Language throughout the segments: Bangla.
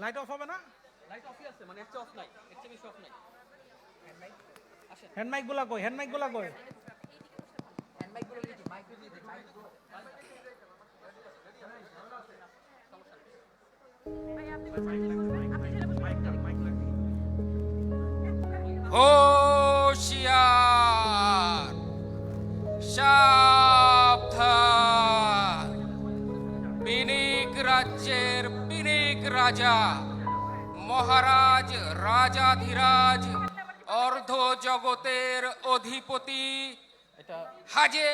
লাইট অফ হবে না? লাইট অফই আছে, মানে একটা অফ নাই, এর চেয়ে বেশি অফ নাই। হ্যান্ড মাইক গুলা কই? হ্যান্ড মাইক গুলা কই? হুঁশিয়ার, সাবধান! পিনিক রাজ্যের পিনিক রাজা, মহারাজ রাজাধিরাজ, অর্ধ জগতের অধিপতি হাজির।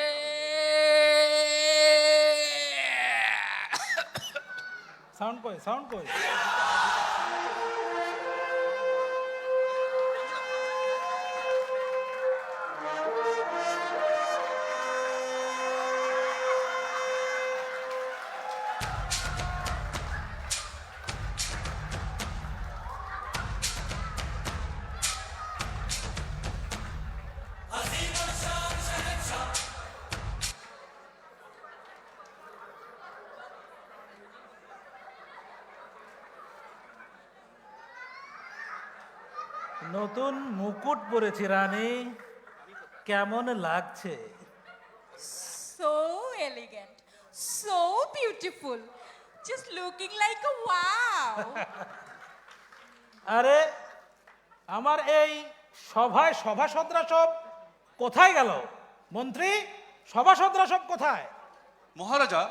সাউন্ড কই? সাউন্ড কই? নতুন মুকুট পরেছি রানী, কেমন লাগছে? So elegant, so beautiful, just looking like a wow. আরে আমার এই সভায় সভাসদরা সব কোথায় গেল? মন্ত্রী, সভাসদরা সব কোথায়? মহারাজা,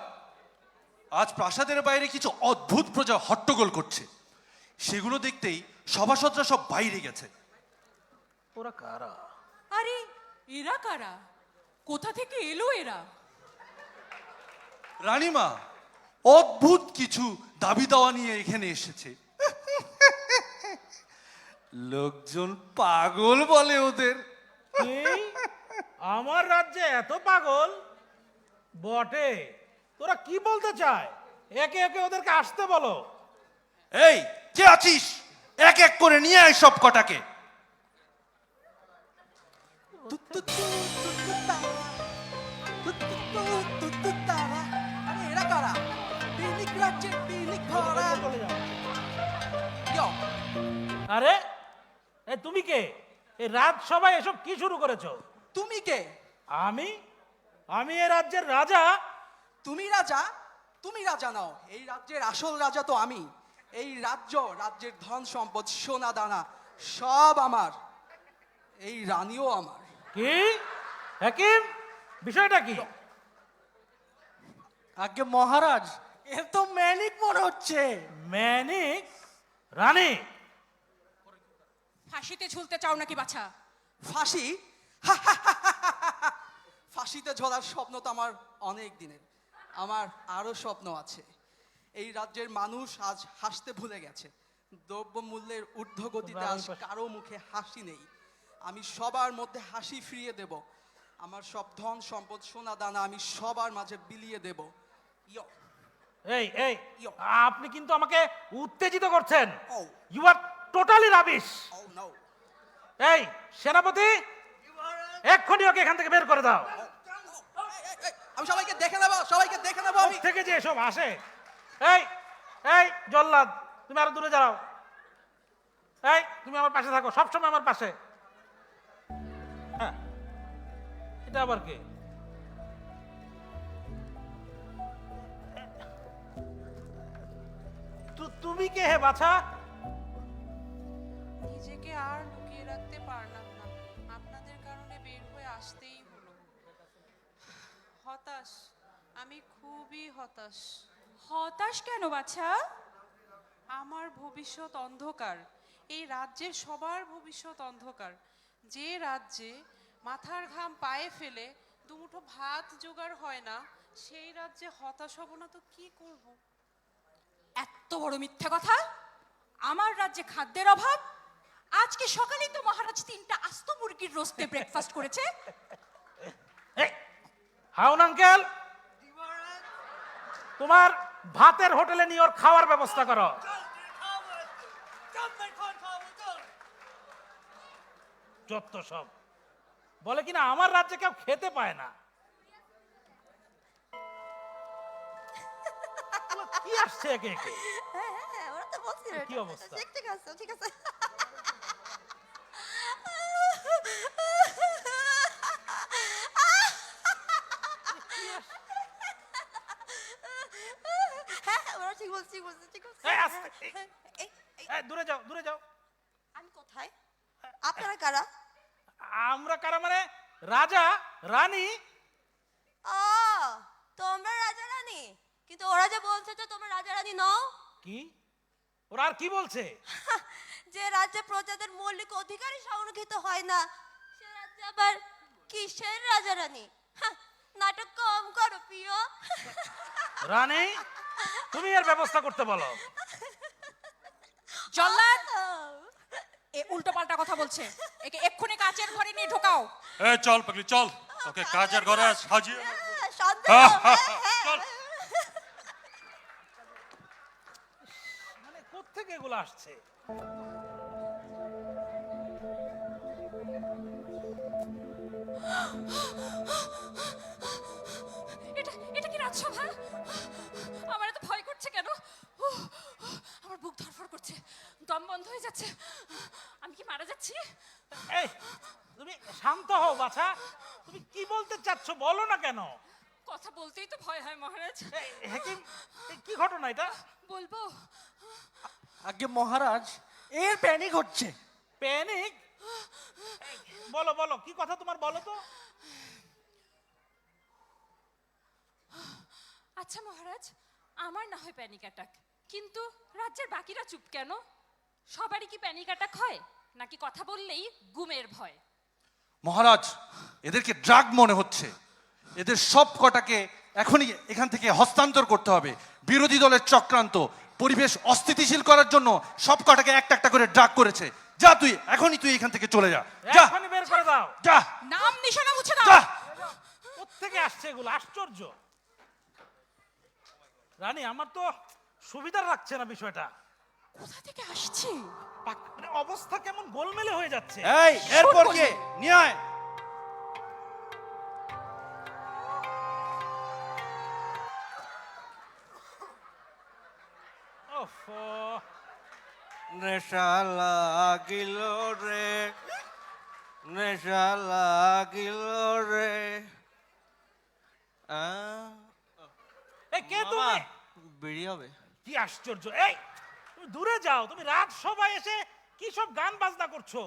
আজ প্রাসাদের বাইরে কিছু অদ্ভুত প্রজা হট্টগোল করছে, সেগুলো দেখতেই সভাসদরা সব বাইরে গেছে। ওরা কারা? আরে এরা কারা? কোথা থেকে এলো এরা? রানীমা অদ্ভুত কিছু দাবি দাওয়া নিয়ে এখানে এসেছে। লোকজন পাগল বলে ওদের। কি? আমার রাজ্যে এত পাগল? বটে, তোরা কি বলতে চায়? একে একে ওদেরকে আসতে বলো। এই, কে আছিস? এক এক করে নিয়ে আয় সব কটাকে। আরে এরা কারা? পিনিক রাজ্যের পিনিক ভরা। চলে যাও। ইয়ো, আরে এ তুমি কে? এই রাজসভায় এসব কি শুরু করেছো? তুমি কে? আমি আমি এ রাজ্যের রাজা। তুমি রাজা? তুমি রাজা নাও, এই রাজ্যের আসল রাজা তো আমি। এই রাজ্যের ধন সম্পদ সোনা দানা সব আমার, এই রানীও আমার। কি হাকিম, বিষয়টা কি? আগে মহারাজ, এ তো ম্যানিক মনে হচ্ছে। ম্যানিক? রানী? ফাঁসিতে ঝুলতে চাও নাকি বাছা? ফাঁসি? ফাঁসিতে ঝোলার স্বপ্ন তো আমার অনেক দিনের। আমার আরো স্বপ্ন আছে। এই রাজ্যের মানুষ আজ হাসতে ভুলে গেছে। দ্রব্যমূল্যের ঊর্ধ্বগতিতে আজ কারো মুখে হাসি নেই। আমি সবার মধ্যে হাসি ফিরিয়ে দেব। আমার সব ধন সম্পদ সোনা দানা আমি সবার মাঝে বিলিয়ে দেব। ইয়ো, এই এই ইয়ো। আপনি কিন্তু আমাকে উত্তেজিত করছেন। Oh. You are totally rubbish. Oh no. এই সেনাপতি, এক্ষুনি ওকে এখান থেকে বের করে দাও। আমি সবাইকে দেখে নেব, সবাইকে দেখে নেব আমি। থেকে যে এসব আসে। এই এই জল্লাদ, তুমি আরো দূরে যাও। এই তুমি আমার পাশে থাকো, সবসময় আমার পাশে। হ্যাঁ, এটা আবার কে? তুমি কে হে বাছা? নিজেকে আর লুকিয়ে রাখতে পারলাম না, আপনাদের কারণে বের হয়ে আসতেই হলো। হতাশ, আমি খুবই হতাশ। হতাশ কেন বাছা? আমার ভবিষ্যৎ অন্ধকার, এই রাজ্যের সবার ভবিষ্যৎ অন্ধকার। যে রাজ্যে মাথার ঘাম পায়ে ফেলে দুমুঠো ভাত জোগাড় হয় না, সেই রাজ্যে হতাশ হব না তো কি করব? এত বড় মিথ্যা কথা! আমার রাজ্যে খাদ্যের অভাব? আজকে সকালেই তো মহারাজ 3টা আস্ত মুরগির রোস্টে ব্রেকফাস্ট করেছে। হাউন আঙ্কেল, তোমার ভাতের হোটেলে নিয়ে ওর খাওয়ার ব্যবস্থা করো। যত সব বলে কিনা আমার রাজ্যে কেউ খেতে পায় না। কি আসছে একে একে? হ্যাঁ, ওরা কনসিডার কি অবস্থা? ঠিক আছে ঠিক আছে হ্যাঁ ওরা ঠিক বলছে ঠিক বলছে ঠিক বলছে এই, আস্তে, এই। এই, এই, এই, দূরে যাও দূরে যাও। আমি কোথায় আপনারা কারা আমরা কারা মানে? রাজা রানী। ও তোমরা রাজা রানী কিন্তু ওরা যে বলছে যে তোমরা রাজা রানী নও কি? ওরা আর কি বলছে? যে রাজ্যে প্রজাদের মৌলিক অধিকারই সংরক্ষিত হয় না সে রাজ্যে আবার কিসের রাজা রানী হ্যাঁ, নাটক কম করো প্রিয় রানী তুমি এর ব্যবস্থা করতে বলো। জল্লাদ এ উল্টো পাল্টা কথা বলছে, একে এক্ষুনি কাচের ঘরে নিয়ে ঢোকাও। এ চল পাগলি চল, ওকে কাজের ঘরে সাজিয়ে হ্যাঁ, শান্ত হ্যাঁ, হও, হ্যাঁ, হ্যাঁ, হ্যাঁ। চল। মানে কোত্থেকে এগুলো আসছে? এটা এটা কি রাজসভা? আমার এত ভয় করছে কেন? উহ, আমার বুক ধরফর করছে, দম বন্ধ হয়ে যাচ্ছে। আমি কি মারা যাচ্ছি? এই তুমি শান্ত হও বাছা, তুমি কি বলতে চাচ্ছ বলো না কেন? কথা বলতেই তো ভয় হয় মহারাজ। এই, হেকিম, এই কি ঘটনা এটা? বলবো? আগে মহারাজ এর প্যানিক হচ্ছে। প্যানিক? বলো বলো কি কথা তোমার, বলো তো। আচ্ছা মহারাজ, আমার না হয় প্যানিক অ্যাটাক, কিন্তু রাজ্যের বাকিরা চুপ কেন? সবারই কি প্যানিক অ্যাটাক হয়, নাকি কথা বললেই গুমের ভয়? মহারাজ এদেরকে ড্রাগ মনে হচ্ছে, এদের সব কটাকে এখনই এখান থেকে হস্তান্তর করতে হবে। বিরোধী দলের চক্রান্ত, পরিবেশ অস্থিতিশীল করার জন্য সব কটাকে একটা একটা করে ড্রাগ করেছে। যা তুই এখনই তুই এখান থেকে চলে যা, যা এখনই বের করে দাও। যা নাম নিশানা মুছে দাও। যা। কোত্থেকে আসছে এগুলো, আশ্চর্য। রানী আমার তো সুবিধা লাগছে না বিষয়টা। কোথা থেকে আসছে? মানে অবস্থা কেমন গোলমেলে হয়ে যাচ্ছে। এই এরপর কে নিয়ে আয়। ওফো, নেশা লাগিল রে, নেশা লাগিল রে। এই কে তুমি? বেরিয়ে হবে। কি আশ্চর্য! এই তুমি দূরে যাও, তুমি রাজসভায় এসে কি সব গান বাজনা করছো?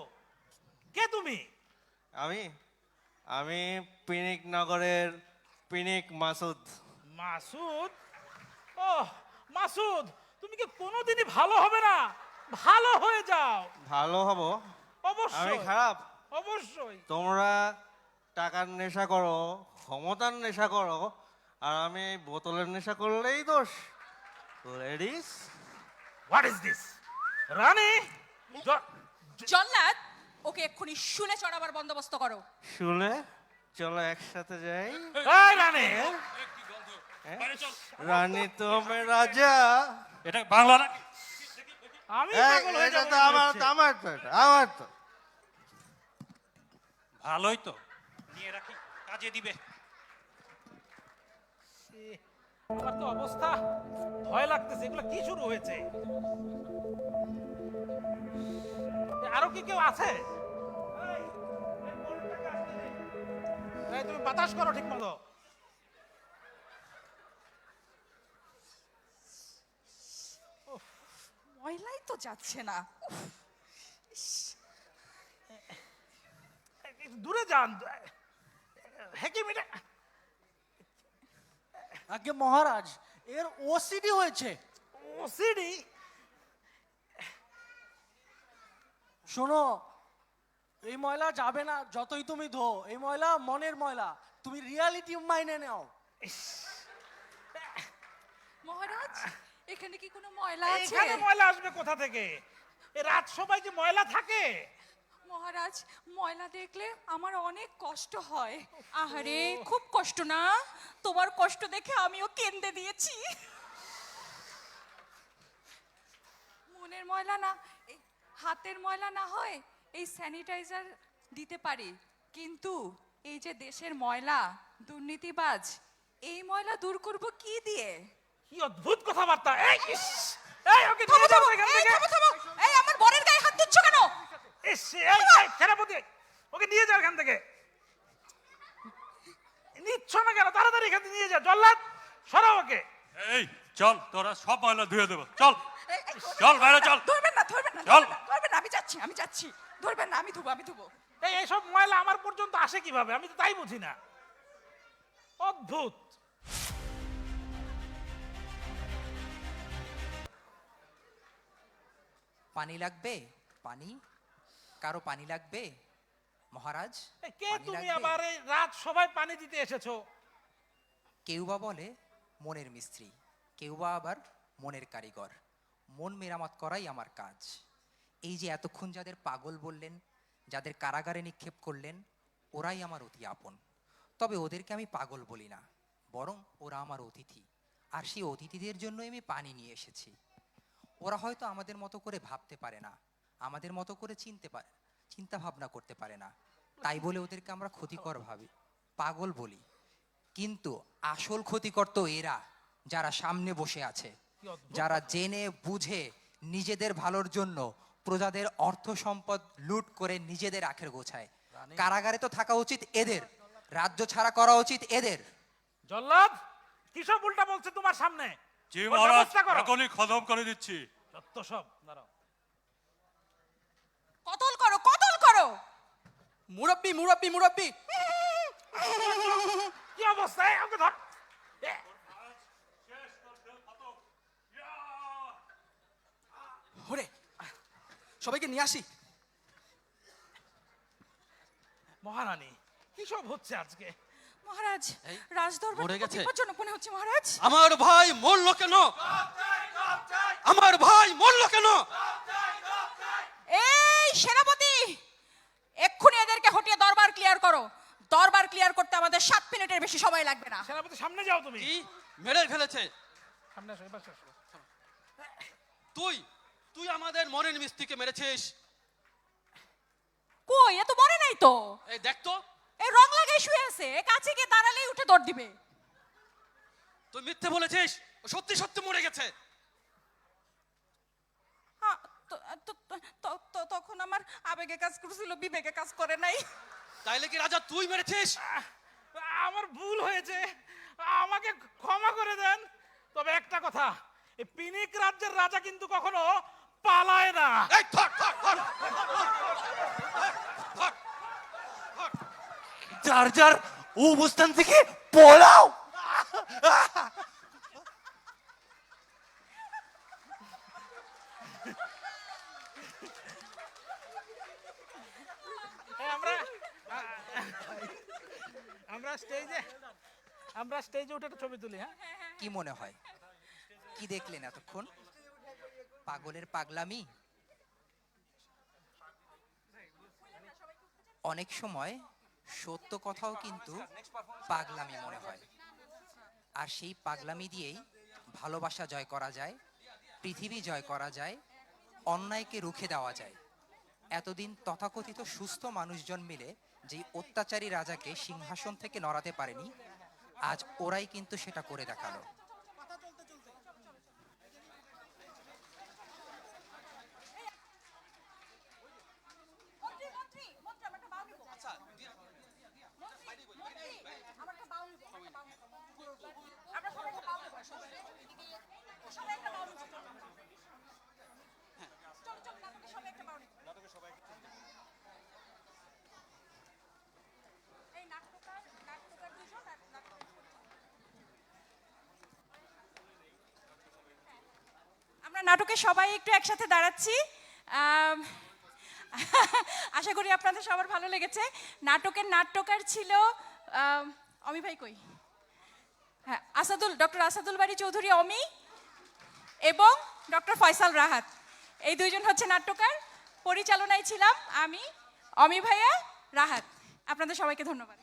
কে তুমি? আমি আমি পিনিক নগরের পিনিক মাসুদ। মাসুদ? ও মাসুদ, তুমি কি কোনোদিনই ভালো হবে না? ভালো হয়ে যাও। ভালো হব? আমি অবশ্যই খারাপ? অবশ্যই। তোমরা টাকার নেশা করো, ক্ষমতার নেশা করো, আর আমি এই বোতলের নেশা করলেই দোষ। Ladies, what is this? রানী জল্লাদ, ওকে এক্ষুনি শুলে চড়াবার বন্দোবস্ত করো। শুনে চলো একসাথে যাই। এই রানী, রানী তুমি রাজা। এটা বাংলা নাকি? আমি এই, পাগল হয়ে এটা যাবো তো মনে আমার হচ্ছে। তো আমার তো এটা, আমার তো। ভালোই তো, নিয়ে রাখি, কাজে দিবে। আমার তো অবস্থা ভয় লাগতেছে, এগুলো কি শুরু হয়েছে? আরো কি কেউ আছে? এই, এই বোর্ডটাকে আসতে দে। এই, তুমি বাতাস করো ঠিক মতো। ময়লাই তো যাচ্ছে না। একটু দূরে যান। হেকিম, এটা আগে মহারাজ এর ওসিডি হয়েছে। ওসিডি? শোনো, এই ময়লা যাবে না যতই তুমি ধো, এই ময়লা মনের ময়লা, তুমি রিয়ালিটি মাইনে নাও। মহারাজ, এখানে কি কোনো ময়লা আছে? এখানে ময়লা আসবে কোথা থেকে? এই রাজসভায় যে ময়লা থাকে? মহারাজ, ময়লা দেখলে আমার অনেক কষ্ট হয়। আহারে, খুব কষ্ট না? তোমার কষ্ট দেখে আমিও কেঁদে দিয়েছি। মনের ময়লা না, এই হাতের ময়লা না হয় এই স্যানিটাইজার দিতে পারি, কিন্তু এই যে দেশের ময়লা, দুর্নীতিবাজ, এই ময়লা দূর করব কি দিয়ে? কি অদ্ভুত কথাবার্তা! এই ইস! এই ওকে নিয়ে যাও এখান থেকে। এই আমার বরের গায়ে হাত দিচ্ছ কেন? ইস, এই সেনাপতি, ওকে নিয়ে যাও এখান থেকে। নিচ্ছ না কেন? তাড়াতাড়ি এখান থেকে নিয়ে যাও। জল্লাদ, সরাও ওকে। এই চল, তোরা সব ময়লা ধুয়ে দেবো। চল চল বাইরে চল। ধরবেন না, চল। ধরবেন না, আমি যাচ্ছি। ধরবেন না, আমি ধুবো। এইসব ময়লা আমার পর্যন্ত আসে কিভাবে? আমি তো তাই বুঝি না। অদ্ভুত। পানি লাগবে? পানি? কারো পানি লাগবে? মহারাজ, কে পানি তুমি? লাগবে? আবার এই রাত সবাই পানি দিতে এসেছো? কেউ বা বলে মনের মিস্ত্রি, কেউ বা আবার মনের কারিগর। মন মেরামত করাই আমার কাজ। এই যে এতক্ষণ যাদের পাগল বললেন, যাদের কারাগারে নিক্ষেপ করলেন, ওরাই আমার অতি আপন। তবে ওদেরকে আমি পাগল বলি না, বরং ওরা আমার অতিথি। আর সেই অতিথিদের জন্য আমি পানি নিয়ে এসেছি। ওরা হয়তো আমাদের মতো করে ভাবতে পারে না, আমাদের মতো করে চিন্তা ভাবনা করতে পারে না, তাই বলে ওদেরকে আমরা ক্ষতিকর ভাবি, পাগল বলি। কিন্তু আসল ক্ষতিকর তো এরা, যারা সামনে বসে আছে, যারা জেনে বুঝে নিজেদের ভালোর জন্য প্রজাদের অর্থ সম্পদ লুট করে নিজেদের আখের গোছায়। কারাগারে তো থাকা উচিত এদের, রাজ্য ছাড়া করা উচিত এদের। জল্লাদ, কিসব উল্টা বলছে তোমার সামনে? জি ওর মহারাজ, ব্যবস্থা করো। এখনই খতম করে দিচ্ছি। যত সব। দাঁড়াও। কতল করো। মুরব্বি কি অবস্থা? এই, ওকে ধর। এ, ওরে, সবাইকে নিয়ে আসি। মহারানী, কি সব হচ্ছে আজকে? মহারাজ, রাজদরবার মরে গেছে। বিপজ্জনক মনে হচ্ছে মহারাজ। আমার ভাই মরলো কেন? আমার ভাই মরলো কেন? এই সেনাপতি, এক্ষুনি এদেরকে হটিয়ে দরবার ক্লিয়ার করো। দরবার ক্লিয়ার করতে আমাদের 7 মিনিটের বেশি সময় লাগবে না। সেনাপতি, সামনে যাও তুমি। কি মেরে ফেলেছে? সামনে আসো, এবার আসো। তুই আমাদের মনের মিস্ত্রিকে মেরেছিস। কই, এ তো মরে নাই তো। এই দেখ তো, এই রং লাগাই শুয়ে আছে, এ কাছে গিয়ে দাঁড়ালেই উঠে দৌড় দিবে। তুই মিথ্যে বলেছিস। ও সত্যি সত্যি মরে গেছে। হ্যাঁ, তখন আমার আবেগে কাজ করছিল, বিবেকে কাজ করে নাই। তাইলে কি রাজা তুই মেরেছিস? আমার ভুল হয়েছে, আমাকে ক্ষমা করে দেন। তবে একটা কথা, এই পিনিক রাজ্যের রাজা কিন্তু কখনো পালায় না। এই ধর ধর ধর। যার যার অবস্থান থেকে পলাও। এই, আমরা স্টেজে উঠে একটা ছবি তুলি। হ্যাঁ, কি মনে হয়, কি দেখলেন এতক্ষণ? পাগলের পাগলামি। অনেক সময় সত্য কথাও কিন্তু পাগলামি মনে হয়। আর সেই পাগলামি দিয়েই ভালোবাসা জয় করা যায়, পৃথিবী জয় করা যায়, অন্যায়কে রুখে দেওয়া যায়। এতদিন তথাকথিত সুস্থ মানুষজন মিলে যেই অত্যাচারী রাজাকে সিংহাসন থেকে নড়াতে পারেনি, আজ ওরাই কিন্তু সেটা করে দেখালো। আমরা নাটকে সবাই একটু একসাথে দাঁড়াচ্ছি। আশা করি আপনাদের সবার ভালো লেগেছে। নাটকের নাট্যকার ছিল অমি ভাই কই? হ্যাঁ, ডক্টর আসাদুল বারী চৌধুরী অমি এবং ডক্টর ফয়সাল রাহাত, এই দুইজন হচ্ছে নাট্যকার। পরিচালনায় ছিলাম আমি, অমি ভাইয়া, রাহাত। আপনাদের সবাইকে ধন্যবাদ।